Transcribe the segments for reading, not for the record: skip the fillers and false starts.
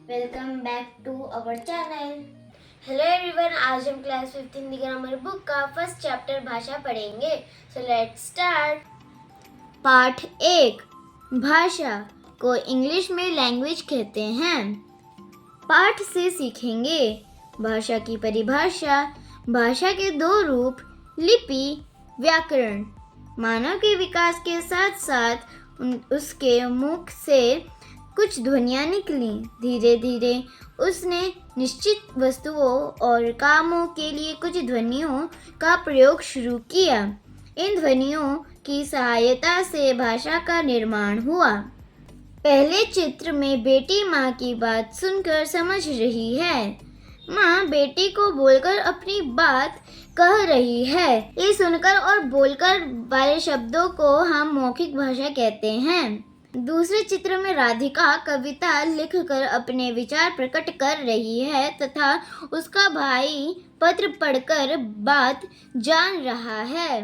Welcome back to our channel. Hello everyone, आज हम class 5 Hindi grammar book का first chapter भाषा पढ़ेंगे। So let's start. पाठ 1, भाषा को इंग्लिश में लैंग्वेज कहते हैं। पाठ से सीखेंगे भाषा की परिभाषा, भाषा के 2 रूप, लिपि, व्याकरण। मानव के विकास के साथ साथ उसके मुख से कुछ ध्वनियाँ निकली। धीरे धीरे उसने निश्चित वस्तुओं और कामों के लिए कुछ ध्वनियों का प्रयोग शुरू किया। इन ध्वनियों की सहायता से भाषा का निर्माण हुआ। पहले चित्र में बेटी माँ की बात सुनकर समझ रही है। माँ बेटी को बोलकर अपनी बात कह रही है। ये सुनकर और बोलकर वाले शब्दों को हम मौखिक भाषा कहते हैं। दूसरे चित्र में राधिका कविता लिखकर अपने विचार प्रकट कर रही है तथा उसका भाई पत्र पढ़कर बात जान रहा है।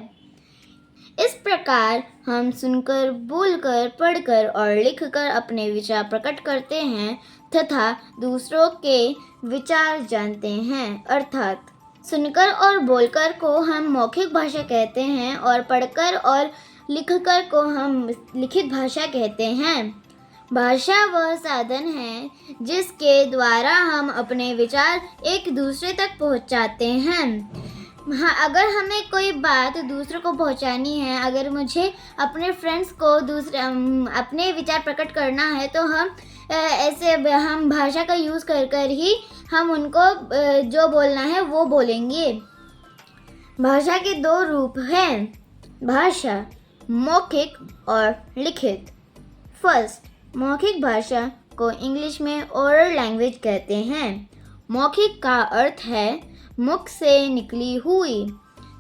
इस प्रकार हम सुनकर, बोलकर, पढ़कर और लिखकर अपने विचार प्रकट करते हैं तथा दूसरों के विचार जानते हैं। अर्थात सुनकर और बोलकर को हम मौखिक भाषा कहते हैं और पढ़कर और लिखकर को हम लिखित भाषा कहते हैं। भाषा वह साधन है जिसके द्वारा हम अपने विचार एक दूसरे तक पहुंचाते हैं। हाँ, अगर हमें कोई बात दूसरों को पहुंचानी है, अगर मुझे अपने फ्रेंड्स को अपने विचार प्रकट करना है तो हम भाषा का यूज़ कर ही हम उनको जो बोलना है वो बोलेंगे। भाषा के 2 रूप हैं, भाषा मौखिक और लिखित। फर्स्ट, मौखिक भाषा को इंग्लिश में ओरल लैंग्वेज कहते हैं। मौखिक का अर्थ है मुख से निकली हुई।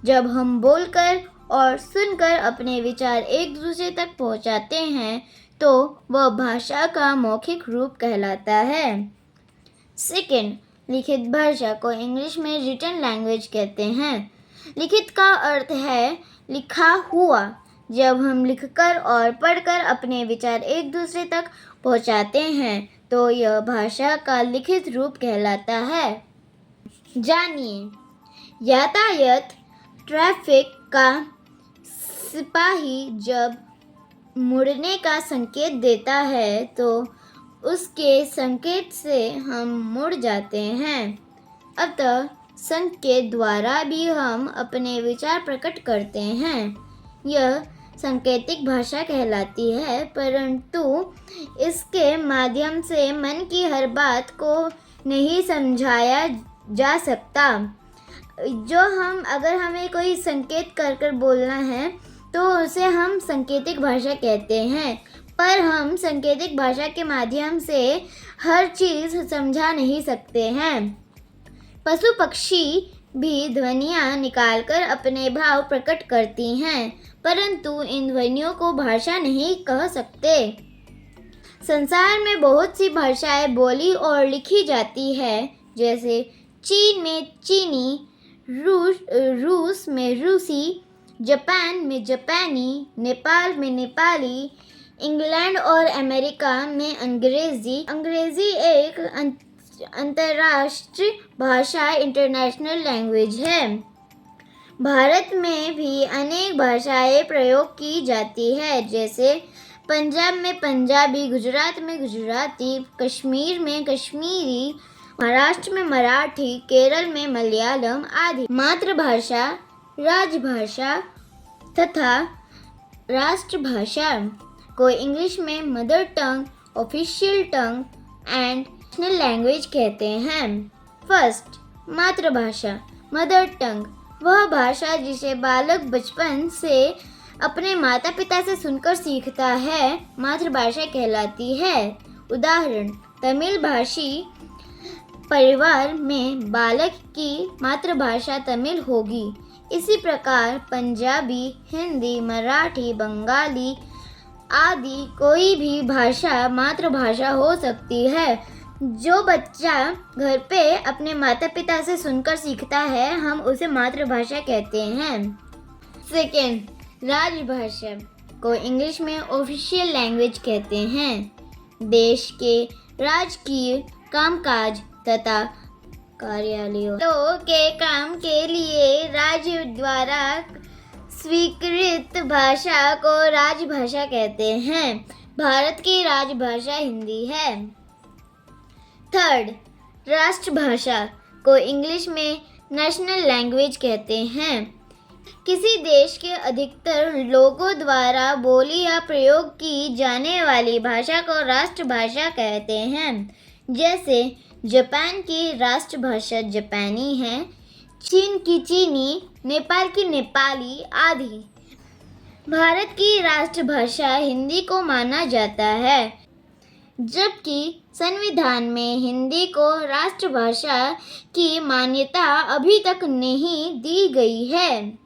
जब हम बोलकर और सुनकर अपने विचार एक दूसरे तक पहुंचाते हैं तो वह भाषा का मौखिक रूप कहलाता है। सेकेंड, लिखित भाषा को इंग्लिश में रिटन लैंग्वेज कहते हैं। लिखित का अर्थ है लिखा हुआ। जब हम लिखकर और पढ़कर अपने विचार एक दूसरे तक पहुंचाते हैं तो यह भाषा का लिखित रूप कहलाता है। जानिए, यातायात ट्रैफिक का सिपाही जब मुड़ने का संकेत देता है तो उसके संकेत से हम मुड़ जाते हैं। अतः संकेत द्वारा भी हम अपने विचार प्रकट करते हैं। यह सांकेतिक भाषा कहलाती है, परंतु इसके माध्यम से मन की हर बात को नहीं समझाया जा सकता। अगर हमें कोई संकेत कर बोलना है तो उसे हम सांकेतिक भाषा कहते हैं, पर हम सांकेतिक भाषा के माध्यम से हर चीज़ समझा नहीं सकते हैं। पशु पक्षी भी ध्वनियाँ निकालकर अपने भाव प्रकट करती हैं, परंतु इन ध्वनियों को भाषा नहीं कह सकते। संसार में बहुत सी भाषाएं बोली और लिखी जाती है, जैसे चीन में चीनी, रूस में रूसी, जापान में जापानी, नेपाल में नेपाली, इंग्लैंड और अमेरिका में अंग्रेजी। अंग्रेजी एक अंतर्राष्ट्रीय भाषा, इंटरनेशनल लैंग्वेज है। भारत में भी अनेक भाषाएं प्रयोग की जाती है, जैसे पंजाब में पंजाबी, गुजरात में गुजराती, कश्मीर में कश्मीरी, महाराष्ट्र में मराठी, केरल में मलयालम आदि। मातृभाषा, राजभाषा तथा राष्ट्रभाषा को इंग्लिश में mother tongue, official tongue and national language कहते हैं। फर्स्ट, मातृभाषा मदर टंग वह भाषा जिसे बालक बचपन से अपने माता पिता से सुनकर सीखता है, मातृभाषा कहलाती है। उदाहरण, तमिल भाषी परिवार में बालक की मातृभाषा तमिल होगी। इसी प्रकार पंजाबी, हिंदी, मराठी, बंगाली आदि कोई भी भाषा मातृभाषा हो सकती है। जो बच्चा घर पे अपने माता पिता से सुनकर सीखता है, हम उसे मातृभाषा कहते हैं। सेकेंड, राजभाषा को इंग्लिश में ऑफिशियल लैंग्वेज कहते हैं। देश के राजकीय कामकाज तथा कार्यालयों के काम के लिए राज्य द्वारा स्वीकृत भाषा को राजभाषा कहते हैं। भारत की राजभाषा हिंदी है। थर्ड, राष्ट्रभाषा को इंग्लिश में नेशनल लैंग्वेज कहते हैं। किसी देश के अधिकतर लोगों द्वारा बोली या प्रयोग की जाने वाली भाषा को राष्ट्रभाषा कहते हैं। जैसे जापान की राष्ट्रभाषा जापानी है, चीन की चीनी, नेपाल की नेपाली आदि। भारत की राष्ट्रभाषा हिंदी को माना जाता है, जबकि संविधान में हिंदी को राष्ट्रभाषा की मान्यता अभी तक नहीं दी गई है।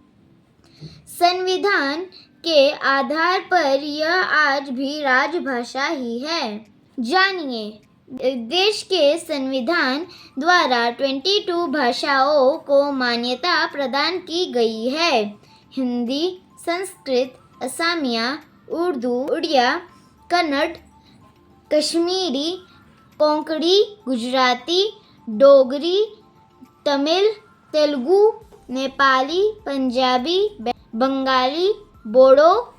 संविधान के आधार पर यह आज भी राजभाषा ही है। जानिए, देश के संविधान द्वारा 22 भाषाओं को मान्यता प्रदान की गई है। हिंदी, संस्कृत, असमिया, उर्दू, उड़िया, कन्नड़, कश्मीरी, कोंकणी, गुजराती, डोगरी, तमिल, तेलुगु, नेपाली, पंजाबी, बंगाली, बोडो,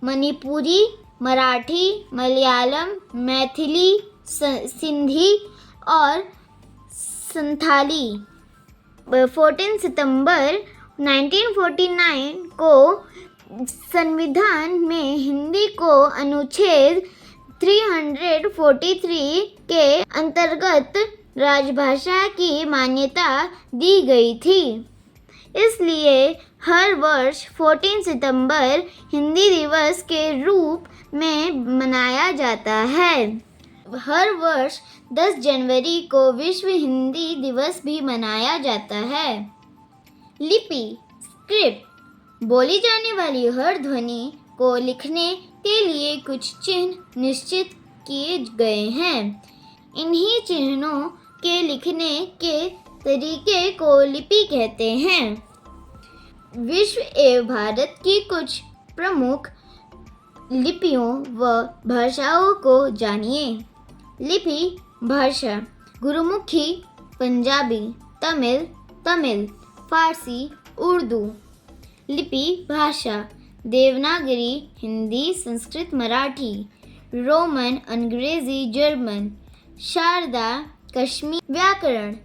मणिपुरी, मराठी, मलयालम, मैथिली, सिंधी और संथाली। 14 सितंबर 1949 को संविधान में हिंदी को अनुच्छेद 343 के अंतर्गत राजभाषा की मान्यता दी गई थी। इसलिए हर वर्ष 14 सितंबर हिंदी दिवस के रूप में मनाया जाता है। हर वर्ष 10 जनवरी को विश्व हिंदी दिवस भी मनाया जाता है। लिपि, स्क्रिप्ट, बोली जाने वाली हर ध्वनि को लिखने के लिए कुछ चिन्ह निश्चित किए गए हैं। इन्हीं चिन्हों के लिखने के तरीके को लिपि कहते हैं। विश्व एवं भारत की कुछ प्रमुख लिपियों व भाषाओं को जानिए। लिपि, भाषा, गुरुमुखी, पंजाबी, तमिल, फारसी, उर्दू। लिपि, भाषा, देवनागरी, हिंदी, संस्कृत, मराठी, रोमन, अंग्रेजी, जर्मन, शारदा, कश्मीरी। व्याकरण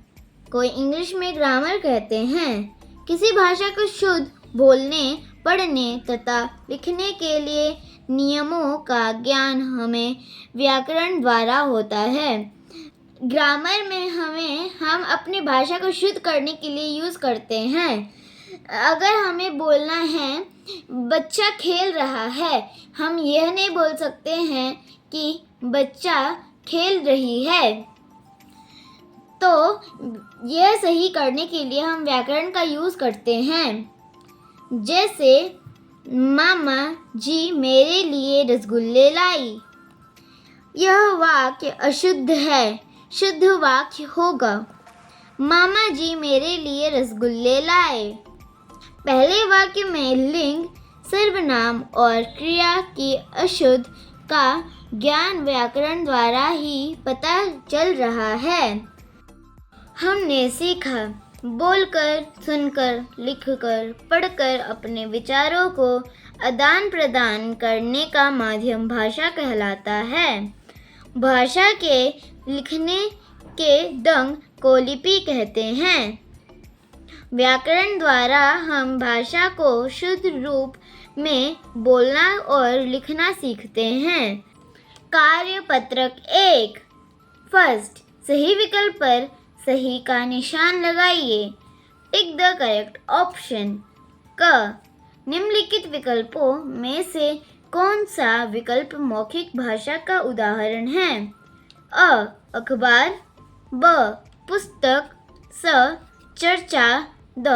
को इंग्लिश में ग्रामर कहते हैं। किसी भाषा को शुद्ध बोलने, पढ़ने तथा लिखने के लिए नियमों का ज्ञान हमें व्याकरण द्वारा होता है। ग्रामर में हम अपनी भाषा को शुद्ध करने के लिए यूज़ करते हैं। अगर हमें बोलना है बच्चा खेल रहा है, हम यह नहीं बोल सकते हैं कि बच्चा खेल रही है। तो यह सही करने के लिए हम व्याकरण का यूज़ करते हैं। जैसे मामा जी मेरे लिए रसगुल्ले लाई। यह वाक्य अशुद्ध है, शुद्ध वाक्य होगा मामा जी मेरे लिए रसगुल्ले लाए। पहले वाक्य में लिंग, सर्वनाम और क्रिया की अशुद्ध का ज्ञान व्याकरण द्वारा ही पता चल रहा है। हमने सीखा, बोलकर, सुनकर, लिखकर, पढ़कर अपने विचारों को आदान प्रदान करने का माध्यम भाषा कहलाता है। भाषा के लिखने के ढंग को लिपि कहते हैं। व्याकरण द्वारा हम भाषा को शुद्ध रूप में बोलना और लिखना सीखते हैं। कार्यपत्रक 1। फर्स्ट, सही विकल्प पर सही का निशान लगाइए। Tick the correct option. क, निम्नलिखित विकल्पों में से कौन सा विकल्प मौखिक भाषा का उदाहरण है? अ, अखबार, ब, पुस्तक, स, चर्चा, द,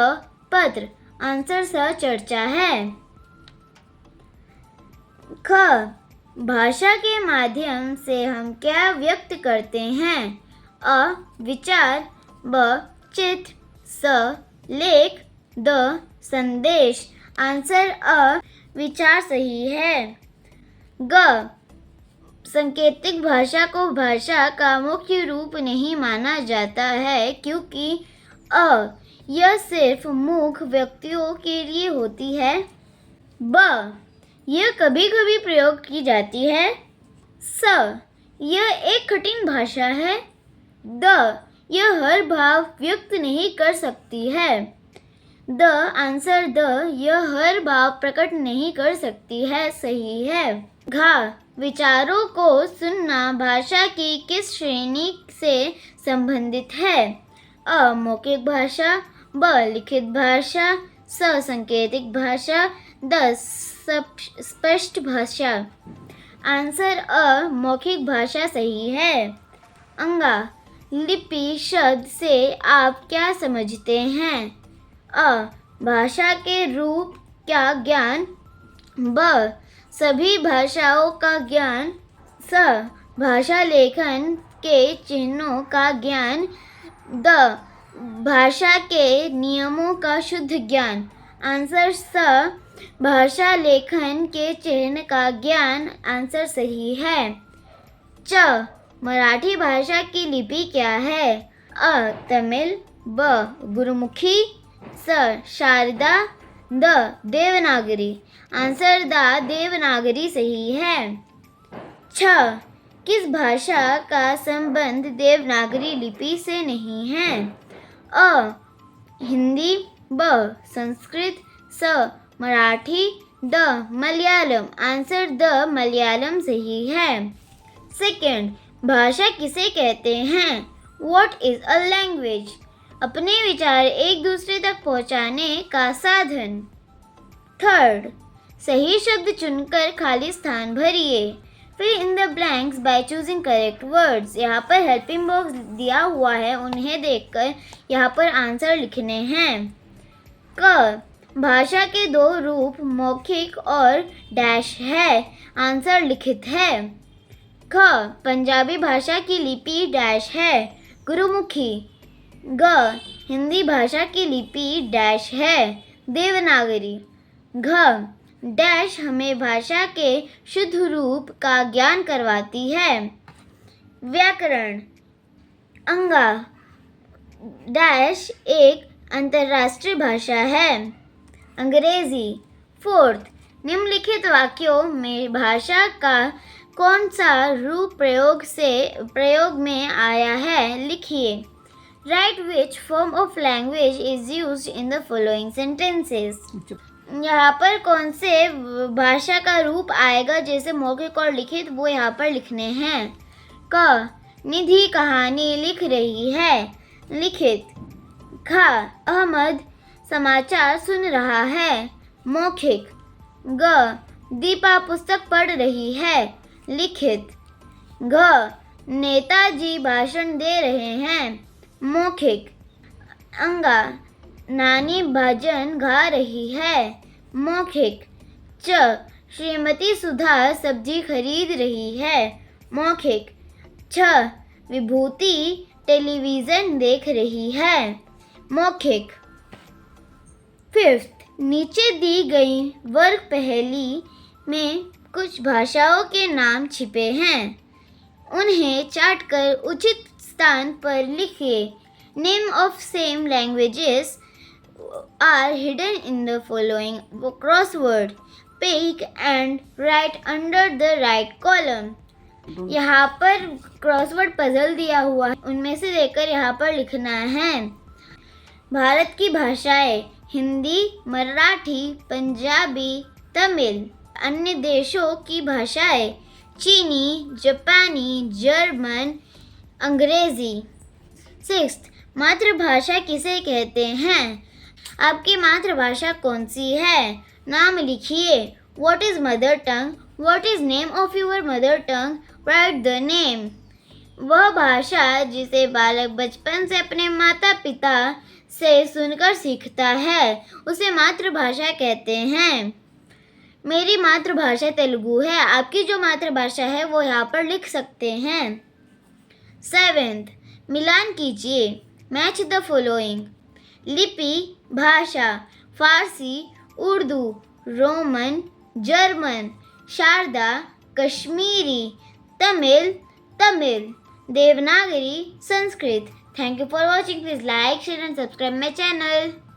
पत्र। आंसर स, चर्चा है। ख, भाषा के माध्यम से हम क्या व्यक्त करते हैं? अ, विचार, ब, चित्र, स, लेख, द, संदेश। आंसर अ, विचार सही है। ग, सांकेतिक भाषा को भाषा का मुख्य रूप नहीं माना जाता है क्योंकि यह सिर्फ मूक व्यक्तियों के लिए होती है। ब यह कभी कभी प्रयोग की जाती है। स यह एक कठिन भाषा है। द यह हर भाव व्यक्त नहीं कर सकती है। द आंसर द यह हर भाव प्रकट नहीं कर सकती है सही है। घ विचारों को सुनना भाषा की किस श्रेणी से संबंधित है? अ मौखिक भाषा, ब लिखित भाषा, स सांकेतिक भाषा, द स्पष्ट भाषा। आंसर अ मौखिक भाषा सही है। अंगा लिपि शब्द से आप क्या समझते हैं? अ भाषा के रूप का ज्ञान, ब सभी भाषाओं का ज्ञान, स भाषा लेखन के चिन्हों का ज्ञान, द भाषा के नियमों का शुद्ध ज्ञान। आंसर स भाषा लेखन के चिन्ह का ज्ञान। आंसर सही है। च मराठी भाषा की लिपि क्या है? अ तमिल, ब गुरुमुखी, स शारदा, द देवनागरी। आंसर द देवनागरी सही है। छ किस भाषा का संबंध देवनागरी लिपि से नहीं है? अ हिंदी, ब संस्कृत, स Marathi, the Malayalam. Answer the Malayalam सही है। सेकंड भाषा किसे कहते हैं? What is a language? अपने विचार एक दूसरे तक पहुंचाने का साधन। थर्ड सही शब्द चुनकर खाली स्थान भरिए। Fill in the blanks by choosing correct words. यहाँ पर हेल्पिंग बॉक्स दिया हुआ है, उन्हें देखकर यहाँ पर आंसर लिखने हैं। क भाषा के दो रूप मौखिक और डैश है। आंसर लिखित है। ख पंजाबी भाषा की लिपि डैश है, गुरुमुखी। ग हिंदी भाषा की लिपि डैश है, देवनागरी। घ डैश हमें भाषा के शुद्ध रूप का ज्ञान करवाती है। व्याकरण। अंगा डैश एक अंतर्राष्ट्रीय भाषा है, अंग्रेजी। फोर्थ निम्नलिखित वाक्यों में भाषा का कौन सा रूप प्रयोग में आया है? लिखिए। Right which form of language is used in the following sentences. यहाँ पर कौन से भाषा का रूप आएगा जैसे मौखिक और लिखित, वो यहाँ पर लिखने हैं। क निधि कहानी लिख रही है, लिखित। ख अहमद समाचार सुन रहा है, मौखिक। ग दीपा पुस्तक पढ़ रही है, लिखित। घ नेताजी भाषण दे रहे हैं, मौखिक। अंगा नानी भजन गा रही है, मौखिक। च श्रीमती सुधा सब्जी खरीद रही है, मौखिक। छ विभूति टेलीविज़न देख रही है, मौखिक। फिफ्थ नीचे दी गई वर्ग पहेली में कुछ भाषाओं के नाम छिपे हैं, उन्हें चाटकर उचित स्थान पर लिखिए। Name of same languages are hidden in the following crossword. Pick and write under the right column. यहाँ पर क्रॉसवर्ड पजल दिया हुआ है, उनमें से लेकर यहाँ पर लिखना है। भारत की भाषाएं हिंदी, मराठी, पंजाबी, तमिल। अन्य देशों की भाषाएं चीनी, जापानी, जर्मन, अंग्रेजी। सिक्स्थ मातृभाषा किसे कहते हैं? आपकी मातृभाषा कौन सी है? नाम लिखिए। What is mother tongue? What is name of your mother tongue? Right the name. वह भाषा जिसे बालक बचपन से अपने माता पिता से सुनकर सीखता है, उसे मातृभाषा कहते हैं। मेरी मातृभाषा तेलुगु है। आपकी जो मातृभाषा है वो यहाँ पर लिख सकते हैं। सेवेंथ मिलान कीजिए। Match the following. लिपि, भाषा, Farsi, Urdu, Roman, German, Sharada, Kashmiri, Tamil, Tamil, Devanagari, Sanskrit. Thank you for watching. Please like, share and subscribe my channel.